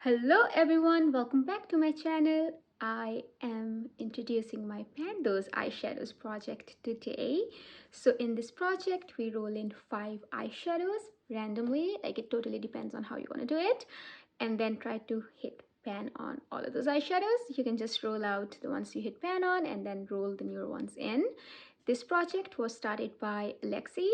Hello everyone, welcome back to my channel. I am introducing my THOSE eyeshadows project today. So in this project, we roll in 5 eyeshadows randomly, like it totally depends on how you want to do it, and then try to hit pan on all of those eyeshadows. You can just roll out the ones you hit pan on and then roll the newer ones in. This project was started by Lexi.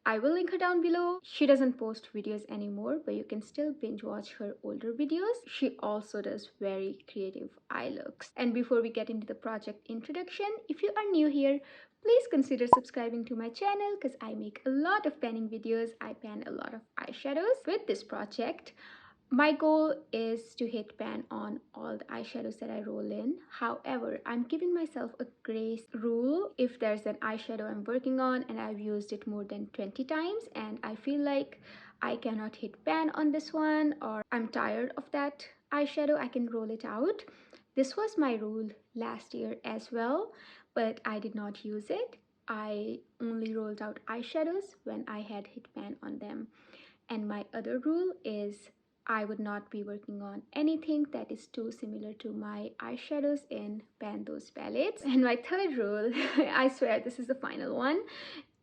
I will link her down below. She doesn't post videos anymore, but you can still binge watch her older videos. She also does very creative eye looks. And before we get into the project introduction, if you are new here, please consider subscribing to my channel because I make a lot of panning videos. I pan a lot of eyeshadows. With this project, my goal is to hit pan on all the eyeshadows that I roll in. However, I'm giving myself a grace rule if there's an eyeshadow I'm working on and I've used it more than 20 times and I feel like I cannot hit pan on this one or I'm tired of that eyeshadow, I can roll it out. This was my rule last year as well, but I did not use it. I only rolled out eyeshadows when I had hit pan on them. And my other rule is I would not be working on anything that is too similar to my eyeshadows in THOSE palettes. And my third rule, I swear this is the final one.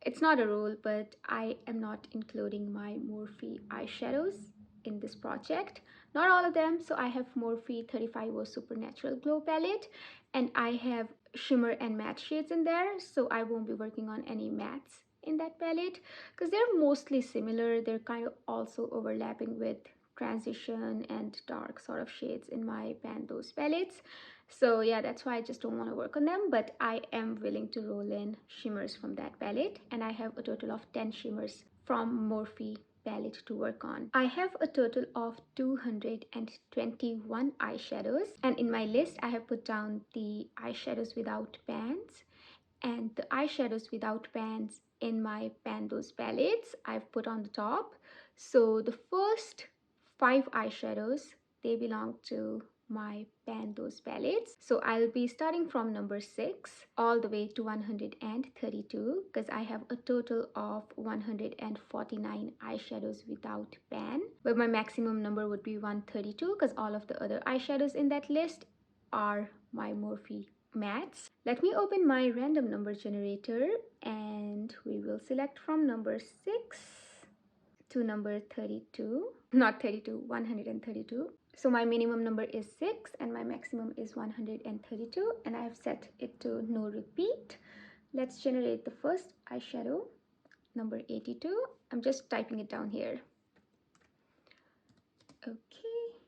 It's not a rule, but I am not including my Morphe eyeshadows in this project. Not all of them. So I have Morphe 35 Supernatural Glow palette and I have shimmer and matte shades in there. So I won't be working on any mattes in that palette because they're mostly similar. They're kind of also overlapping with transition and dark sort of shades in my THOSE palettes. So yeah, that's why I just don't want to work on them, but I am willing to roll in shimmers from that palette, and I have a total of 10 shimmers from Morphe palette to work on. I have a total of 221 eyeshadows, and in my list I have put down the eyeshadows without pans and the eyeshadows without pans in my THOSE palettes I've put on the top. So the first 5 eyeshadows, they belong to my THOSE palettes. So I'll be starting from number 6 all the way to 132 because I have a total of 149 eyeshadows without pan, but my maximum number would be 132 because all of the other eyeshadows in that list are my Morphe mattes. Let me open my random number generator and we will select from number 6 to number 32, not 32, 132. So my minimum number is 6 and my maximum is 132 and I have set it to no repeat. Let's generate the first eyeshadow, number 82. I'm just typing it down here. Okay.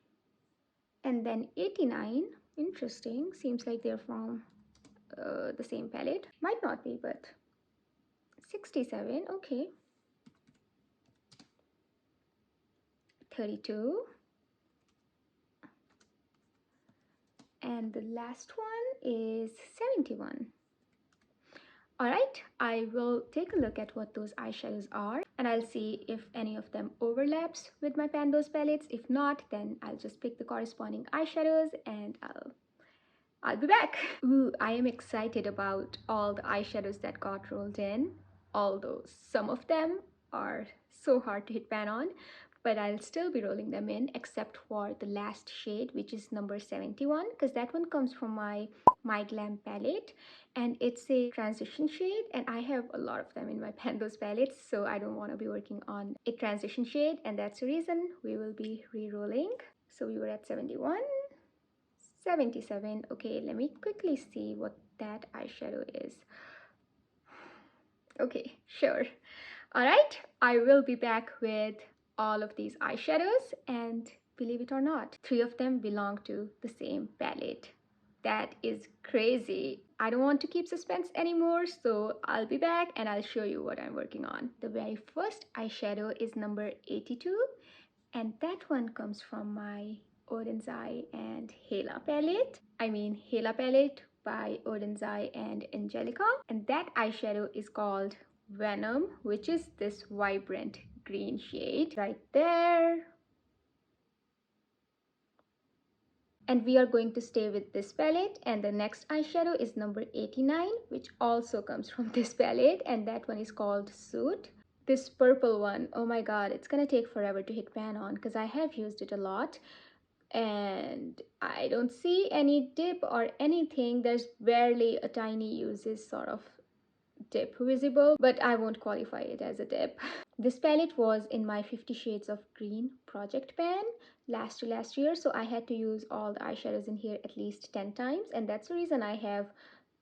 And then 89, interesting, seems like they're from the same palette. Might not be, but 67, okay. 32. And the last one is 71. Alright, I will take a look at what those eyeshadows are and I'll see if any of them overlaps with my THOSE palettes. If not, then I'll just pick the corresponding eyeshadows and I'll be back. Ooh, I am excited about all the eyeshadows that got rolled in, although some of them are so hard to hit pan on, but I'll still be rolling them in except for the last shade, which is number 71, because that one comes from my Glam palette and it's a transition shade and I have a lot of them in my THOSE palettes, so I don't want to be working on a transition shade and that's the reason we will be re-rolling. So we were at 71. 77. Okay, let me quickly see what that eyeshadow is. Okay, sure. All right, I will be back with all of these eyeshadows and believe it or not, 3 of them belong to the same palette. That is crazy. I don't want to keep suspense anymore, so I'll be back and I'll show you what I'm working on. The very first eyeshadow is number 82 and that one comes from my Odin's Eye and Hela palette. I mean Hela palette by Odin's Eye and Angelica. And that eyeshadow is called Venom, which is this vibrant green shade right there. And we are going to stay with this palette, and the next eyeshadow is number 89, which also comes from this palette, and that one is called Suit. This purple one, oh my god, it's gonna take forever to hit pan on because I have used it a lot. and I don't see any dip or anything. There's barely a tiny uses sort of dip visible, but I won't qualify it as a dip. This palette was in my 50 Shades of Green project pan last year, so I had to use all the eyeshadows in here at least 10 times, and that's the reason I have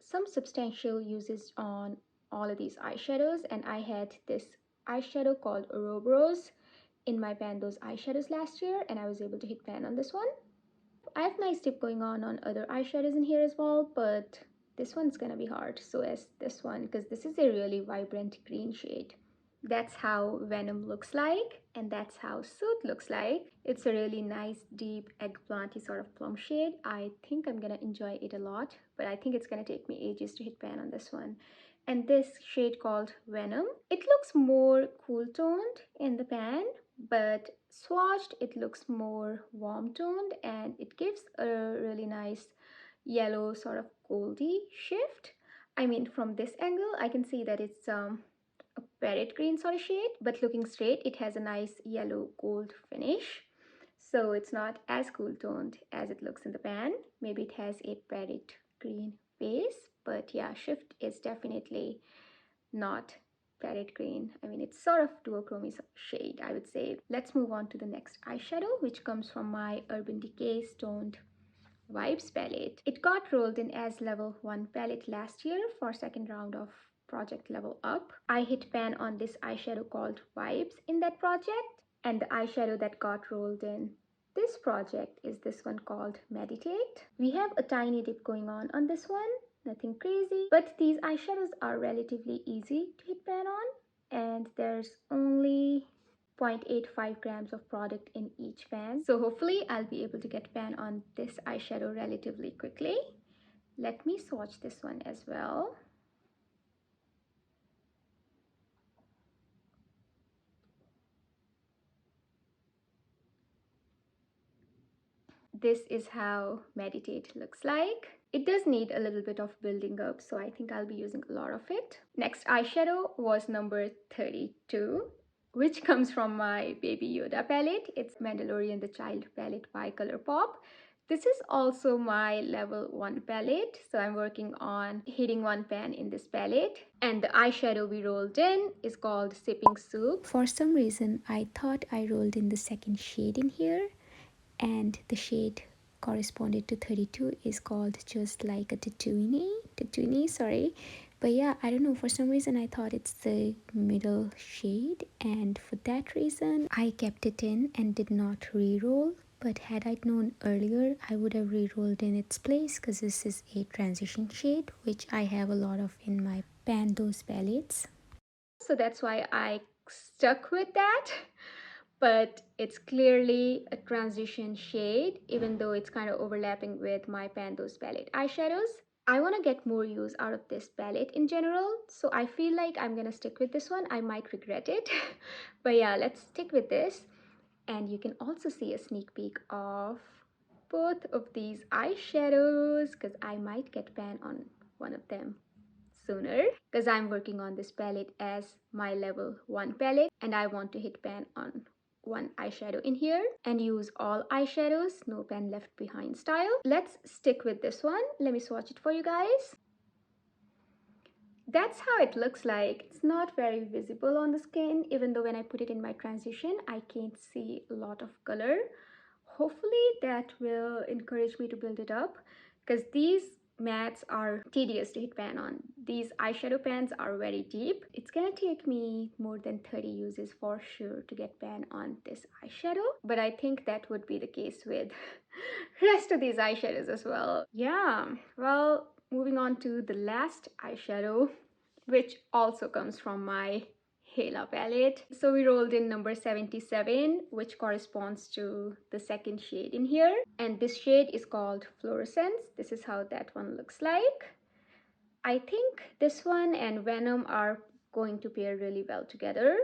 some substantial uses on all of these eyeshadows. And I had this eyeshadow called Ouroboros in my pan those eyeshadows last year, and I was able to hit pan on this one. I have nice tip going on other eyeshadows in here as well, but this one's gonna be hard, so as this one, because this is a really vibrant green shade. That's how Venom looks like, and that's how Soot looks like. It's a really nice, deep, eggplanty sort of plum shade. I think I'm gonna enjoy it a lot, but I think it's gonna take me ages to hit pan on this one. And this shade called Venom, it looks more cool toned in the pan, but swatched it looks more warm toned, and it gives a really nice yellow sort of goldy shift. I mean, from this angle I can see that it's a parrot green sort of shade, but looking straight it has a nice yellow gold finish, so it's not as cool toned as it looks in the pan. Maybe it has a parrot green base, but yeah, shift is definitely not parrot green. I mean, it's sort of duochrome shade, I would say. Let's move on to the next eyeshadow, which comes from my Urban Decay Stoned Vibes palette. It got rolled in as level 1 palette last year for second round of project level up. I hit pan on this eyeshadow called Vibes in that project, and the eyeshadow that got rolled in this project is this one called Meditate. We have a tiny dip going on this one, nothing crazy, but these eyeshadows are relatively easy to hit pan on, and there's only 0.85 grams of product in each pan, so hopefully I'll be able to get pan on this eyeshadow relatively quickly. Let me swatch this one as well. This is how Meditate looks like. It does need a little bit of building up, so I think I'll be using a lot of it. Next eyeshadow was number 32, which comes from my Baby Yoda palette. It's Mandalorian the Child palette by Colourpop. This is also my level 1 palette, so I'm working on hitting 1 pan in this palette. And the eyeshadow we rolled in is called Sipping Soup. For some reason, I thought I rolled in the second shade in here, and the shade corresponded to 32 is called Just Like a Tatooine, sorry. But yeah, I don't know, for some reason I thought it's the middle shade, and for that reason I kept it in and did not re-roll. But had I known earlier, I would have re-rolled in its place, because this is a transition shade which I have a lot of in my Those palettes, so that's why I stuck with that. But it's clearly a transition shade, even though it's kind of overlapping with my Those palette eyeshadows. I want to get more use out of this palette in general, so I feel like I'm gonna stick with this one. I might regret it but yeah, let's stick with this. And you can also see a sneak peek of both of these eyeshadows, because I might get pan on one of them sooner, because I'm working on this palette as my level 1 palette, and I want to hit pan on one eyeshadow in here and use all eyeshadows, no pan left behind style. Let's stick with this one. Let me swatch it for you guys. That's how it looks like. It's not very visible on the skin, even though when I put it in my transition I can't see a lot of color. Hopefully that will encourage me to build it up, because these mattes are tedious to hit pan on. These eyeshadow pans are very deep. It's gonna take me more than 30 uses for sure to get pan on this eyeshadow, but I think that would be the case with rest of these eyeshadows as well. Yeah, well, moving on to the last eyeshadow, which also comes from my Hela palette. So we rolled in number 77, which corresponds to the second shade in here. And this shade is called Fluorescence. This is how that one looks like. I think this one and Venom are going to pair really well together.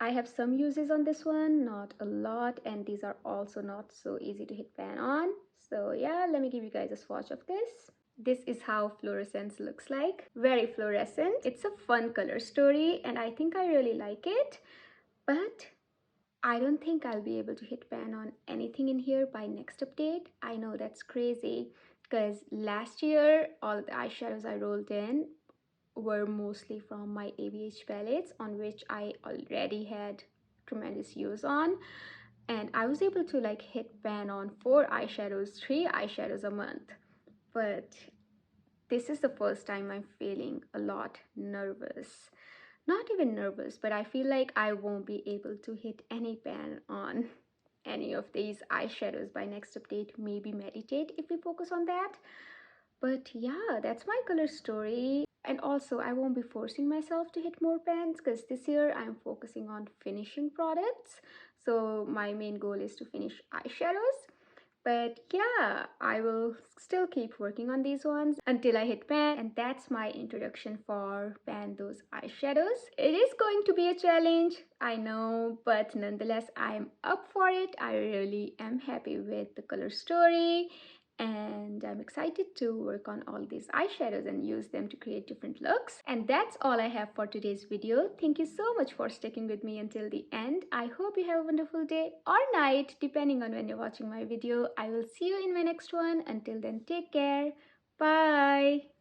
I have some uses on this one, not a lot, and these are also not so easy to hit pan on. So yeah, let me give you guys a swatch of this. This is how Fluorescence looks like. Very fluorescent. It's a fun color story and I think I really like it, but I don't think I'll be able to hit pan on anything in here by next update. I know that's crazy because last year all the eyeshadows I rolled in were mostly from my ABH palettes on which I already had tremendous use on, and I was able to like hit pan on 4 eyeshadows, 3 eyeshadows a month. But this is the first time I'm feeling a lot nervous. Not even nervous, but I feel like I won't be able to hit any pan on any of these eyeshadows by next update. Maybe meditate if we focus on that. But yeah, that's my color story. And also, I won't be forcing myself to hit more pans because this year I'm focusing on finishing products. So my main goal is to finish eyeshadows. But yeah, I will still keep working on these ones until I hit pan, and that's my introduction for Pan Those Eyeshadows. It is going to be a challenge, I know, but nonetheless, I'm up for it. I really am happy with the color story, and I'm excited to work on all these eyeshadows and use them to create different looks. And that's all I have for today's video. Thank you so much for sticking with me until the end. I hope you have a wonderful day or night depending on when you're watching my video. I will see you in my next one. Until then, take care. Bye.